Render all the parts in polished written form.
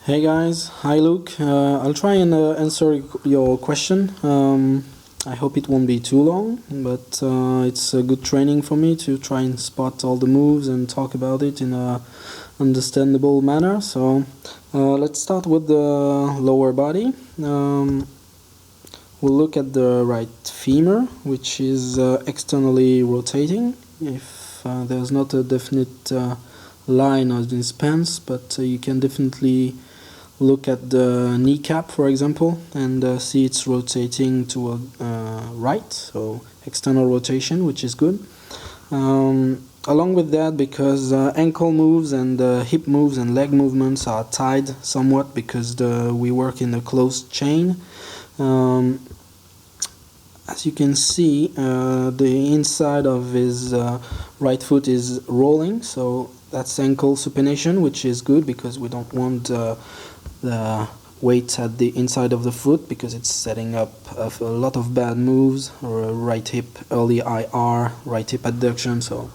Hey guys, hi Luke. I'll try and answer your question. I hope it won't be too long, but it's a good training for me to try and spot all the moves and talk about it in a understandable manner. So let's start with the lower body. We'll look at the right femur, which is externally rotating. If there's not a definite line or dispense, but you can definitely look at the kneecap, for example, and see it's rotating to right, so external rotation, which is good. Along with that, because ankle moves and hip moves and leg movements are tied somewhat because we work in a closed chain. As you can see, the inside of his right foot is rolling, so that's ankle supination, which is good because we don't want the weight at the inside of the foot because it's setting up a lot of bad moves, or right hip early IR, right hip adduction, so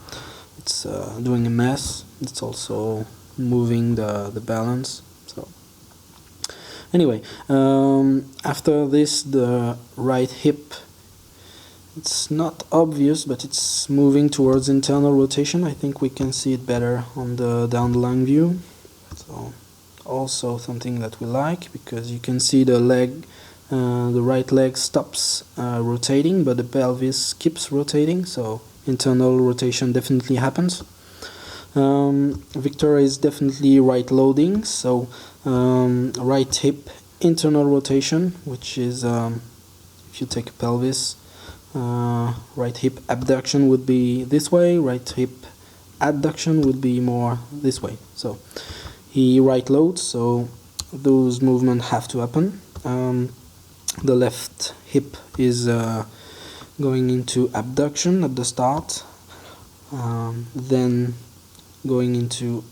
it's doing a mess. It's also moving the balance. So anyway, after this, the right hip, it's not obvious, but it's moving towards internal rotation. I think we can see it better on the down the line view. So also something that we like, because you can see the leg, the right leg stops rotating, but the pelvis keeps rotating, so internal rotation definitely happens. Victor is definitely right loading, so right hip internal rotation, which is if you take a pelvis, right hip abduction would be this way, right hip adduction would be more this way. So he right loads, so those movements have to happen. The left hip is going into abduction at the start, then going into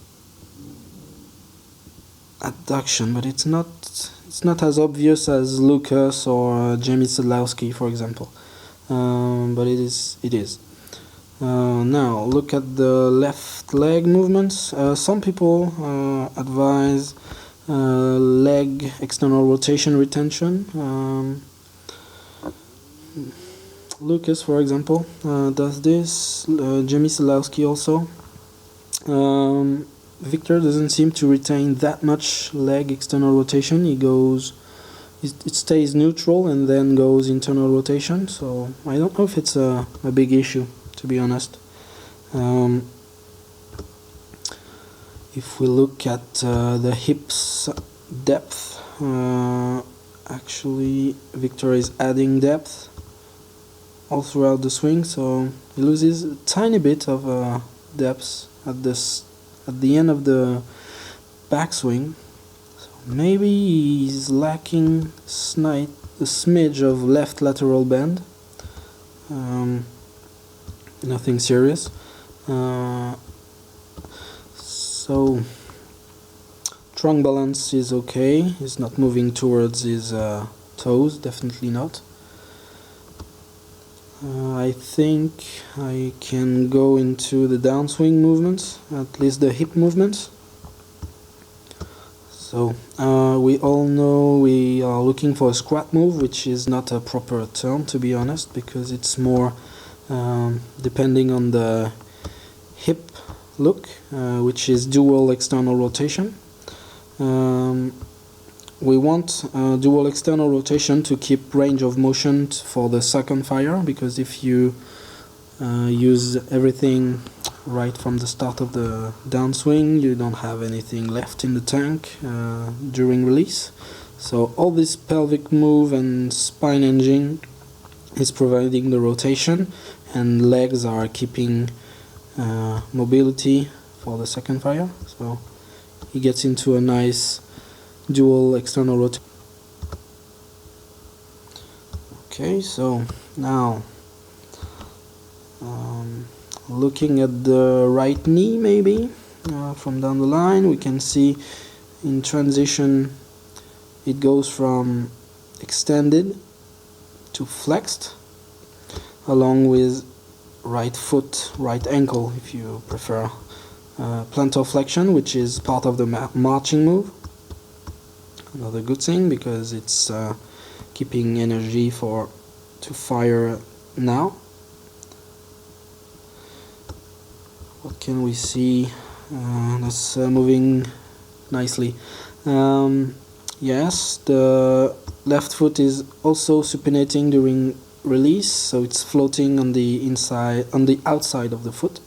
adduction, but it's not as obvious as Lucas or Jamie Sadlowski, for example, but it is. Now look at the left leg movements. Some people advise leg external rotation retention. Lucas, for example, does this. Jamie Sadlowski also. Victor doesn't seem to retain that much leg external rotation. It stays neutral and then goes internal rotation. So I don't know if it's a big issue, to be honest. If we look at the hips depth, actually Victor is adding depth all throughout the swing, so he loses a tiny bit of depth at the end of the backswing. So maybe he's lacking a smidge of left lateral bend. Nothing serious. So trunk balance is okay. He's not moving towards his toes, definitely not. I think I can go into the downswing movements, at least the hip movements. So we all know we are looking for a squat move, which is not a proper term, to be honest, because it's more depending on the hip look, which is dual external rotation. We want dual external rotation to keep range of motion for the second fire, because if you use everything right from the start of the downswing, you don't have anything left in the tank during release. So all this pelvic move and spine engine is providing the rotation, and legs are keeping mobility for the second fire. So he gets into a nice dual external rotation. Okay, so now looking at the right knee, maybe from down the line, we can see in transition it goes from extended to flexed, along with right foot, right ankle, if you prefer, plantar flexion, which is part of the marching move. another good thing because it's keeping energy to fire now. What can we see? That's moving nicely. Yes, the left foot is also supinating during release, so it's floating on the outside of the foot.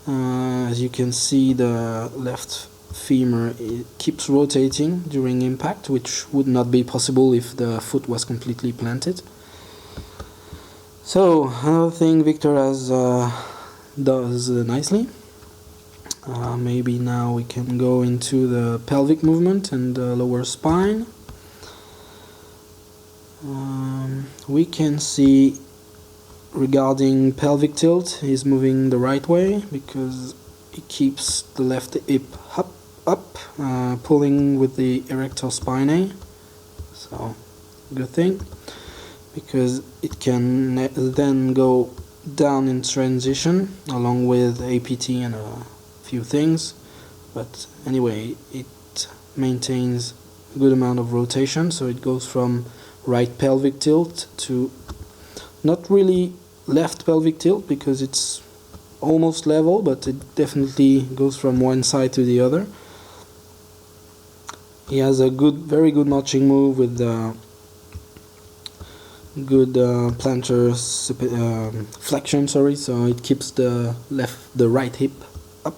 As you can see, the left femur keeps rotating during impact, which would not be possible if the foot was completely planted. So another thing Victor does nicely. Maybe now we can go into the pelvic movement and the lower spine. We can see regarding pelvic tilt, he's moving the right way because he keeps the left hip up, pulling with the erector spinae. So, good thing, because it can then go down in transition along with APT and a few things. But anyway, it maintains a good amount of rotation, so it goes from right pelvic tilt to not really left pelvic tilt because it's almost level, but it definitely goes from one side to the other. He has a very good marching move with good plantar flexion, so it keeps the right hip up,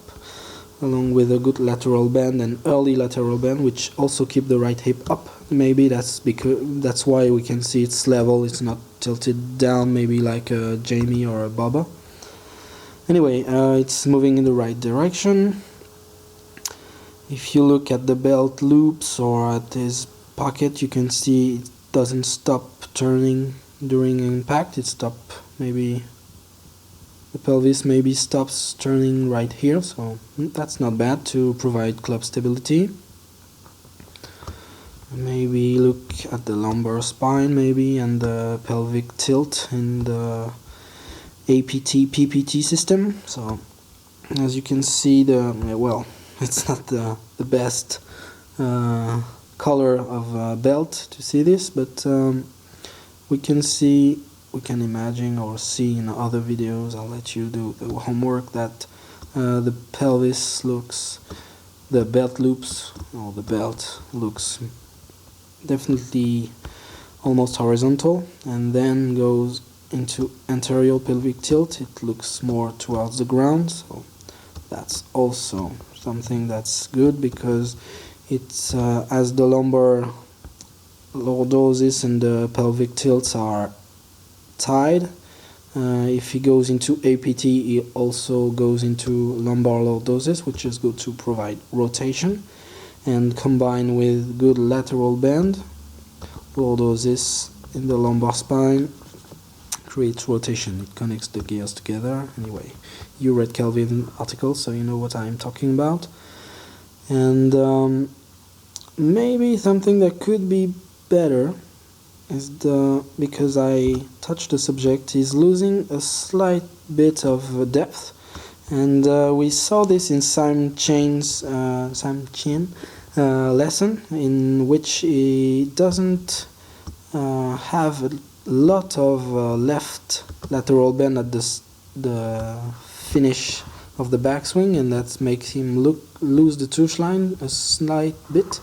along with a good lateral bend and early lateral bend, which also keep the right hip up. Maybe that's why we can see it's level, it's not tilted down, maybe like a Jamie or a Baba. Anyway, it's moving in the right direction. If you look at the belt loops or at his pocket, you can see it doesn't stop turning during impact. The pelvis maybe stops turning right here, so that's not bad to provide club stability. Maybe look at the lumbar spine maybe and the pelvic tilt in the APT PPT system. So as you can see, it's not the best color of belt to see this, but we can imagine or see in other videos, I'll let you do the homework, that the belt looks definitely almost horizontal, and then goes into anterior pelvic tilt. It looks more towards the ground, so that's also something that's good because it's as the lumbar lordosis and the pelvic tilts are tied. If he goes into APT, he also goes into lumbar lordosis, which is good to provide rotation, and combined with good lateral bend, lordosis in the lumbar spine creates rotation. It connects the gears together. Anyway, you read Kelvin articles, so you know what I'm talking about. And maybe something that could be better is because I touched the subject, he's losing a slight bit of depth, and we saw this in Sam Chin's lesson, in which he doesn't have a lot of left lateral bend at the finish of the backswing, and that makes him lose the touch line a slight bit.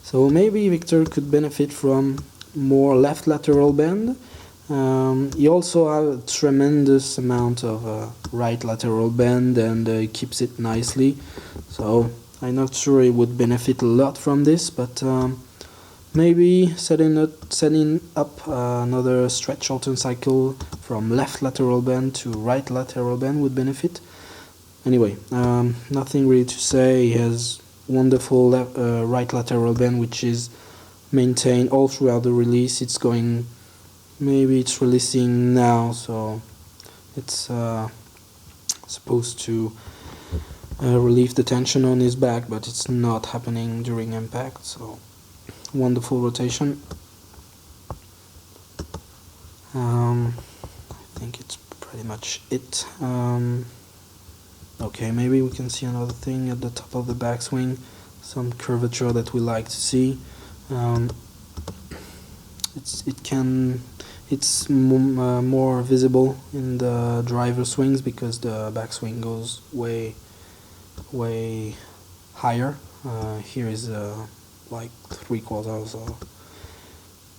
So maybe Victor could benefit from more left lateral bend. He also has a tremendous amount of right lateral bend, and he keeps it nicely. So I'm not sure he would benefit a lot from this, but maybe setting up another stretch shorten cycle from left lateral bend to right lateral bend would benefit. Anyway, nothing really to say. He has wonderful right lateral bend, which is maintained all throughout the release. It's releasing now, so it's supposed to relieve the tension on his back, but it's not happening during impact. So wonderful rotation. I think it's pretty much it. Okay, maybe we can see another thing at the top of the backswing, some curvature that we like to see. Um, it's more visible in the driver swings because the backswing goes way higher. Here is like 3/4,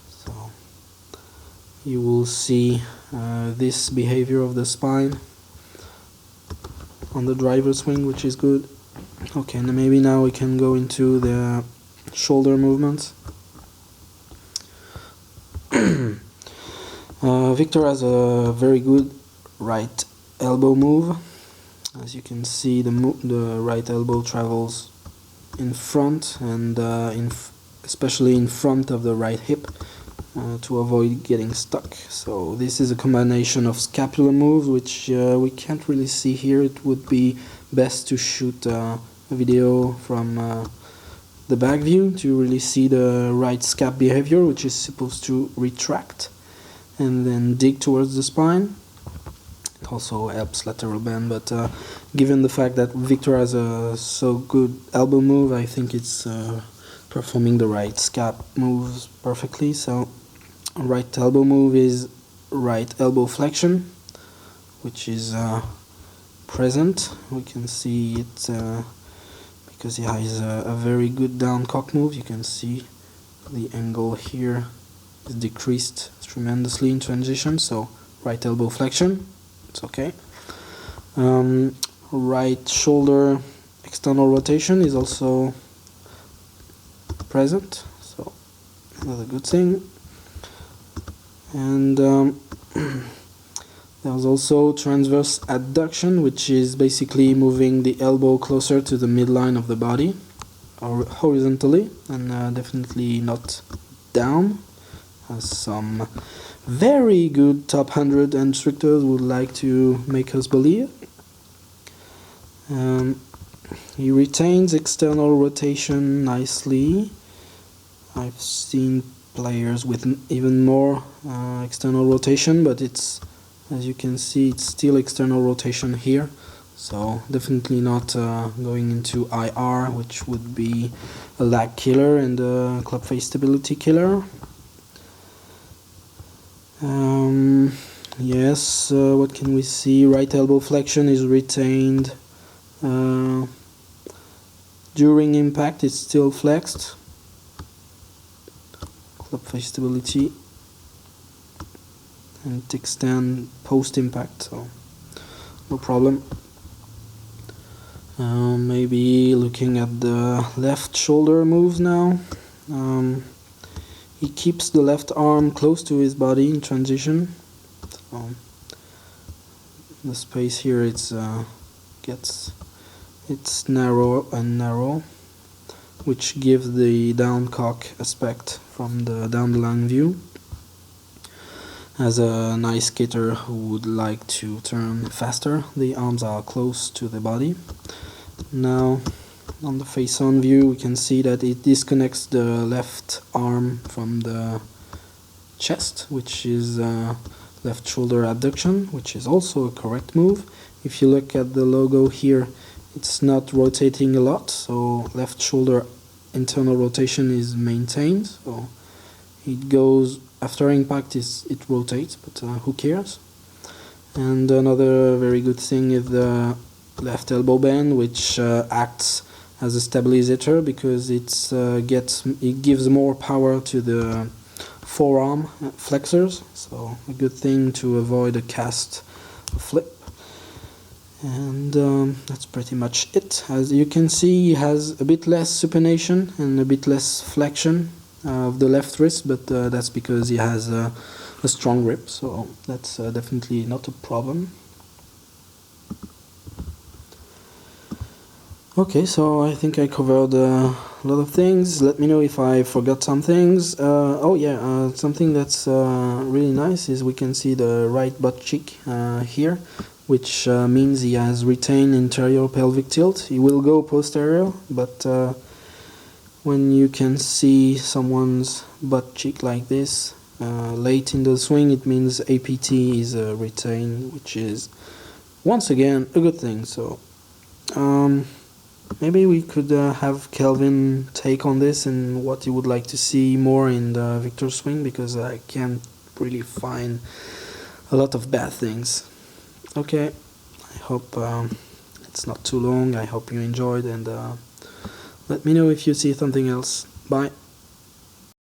so you will see this behavior of the spine on the driver swing, which is good. Okay, and maybe now we can go into the shoulder movements. Victor has a very good right elbow move. As you can see, the right elbow travels in front and especially in front of the right hip to avoid getting stuck. So this is a combination of scapular moves, which we can't really see here. It would be best to shoot a video from the back view to really see the right scap behavior, which is supposed to retract and then dig towards the spine. It also helps lateral bend, but given the fact that Victor has a so good elbow move, I think it's performing the right scap moves perfectly. So right elbow move is right elbow flexion, which is present. We can see it because he has a very good down cock move. You can see the angle here is decreased tremendously in transition, so right elbow flexion, it's okay. Right shoulder external rotation is also present, so another good thing. And there's also transverse adduction, which is basically moving the elbow closer to the midline of the body, or horizontally, and definitely not down, as some very good top 100 instructors would like to make us believe. He retains external rotation nicely. I've seen players with even more external rotation, but it's, as you can see, it's still external rotation here, so definitely not going into IR, which would be a lag killer and a club face stability killer. Yes, what can we see? Right elbow flexion is retained. During impact it's still flexed. Club face stability, and it extends post impact, so no problem. Maybe looking at the left shoulder moves now. He keeps the left arm close to his body in transition. So the space here it's narrow and narrow, which gives the down cock aspect from the down the line view. As a nice skater who would like to turn faster, the arms are close to the body. Now on the face-on view we can see that it disconnects the left arm from the chest, which is left shoulder adduction, which is also a correct move. If you look at the logo here, it's not rotating a lot, so left shoulder internal rotation is maintained, so it goes after impact, it rotates, but who cares? And another very good thing is the left elbow bend, which acts as a stabilizer because it gives more power to the forearm flexors, so a good thing to avoid a cast flip. And that's pretty much it. As you can see, he has a bit less supination and a bit less flexion of the left wrist, but that's because he has a strong grip, so that's definitely not a problem. Okay, so I think I covered a lot of things. Let me know if I forgot some things. Something that's really nice is we can see the right butt cheek here, which means he has retained interior pelvic tilt. He will go posterior, but when you can see someone's butt cheek like this late in the swing, it means APT is retained, which is once again a good thing. So maybe we could have Kelvin take on this and what he would like to see more in the Victor swing, because I can't really find a lot of bad things. Okay, I hope it's not too long. I hope you enjoyed, and let me know if you see something else. Bye.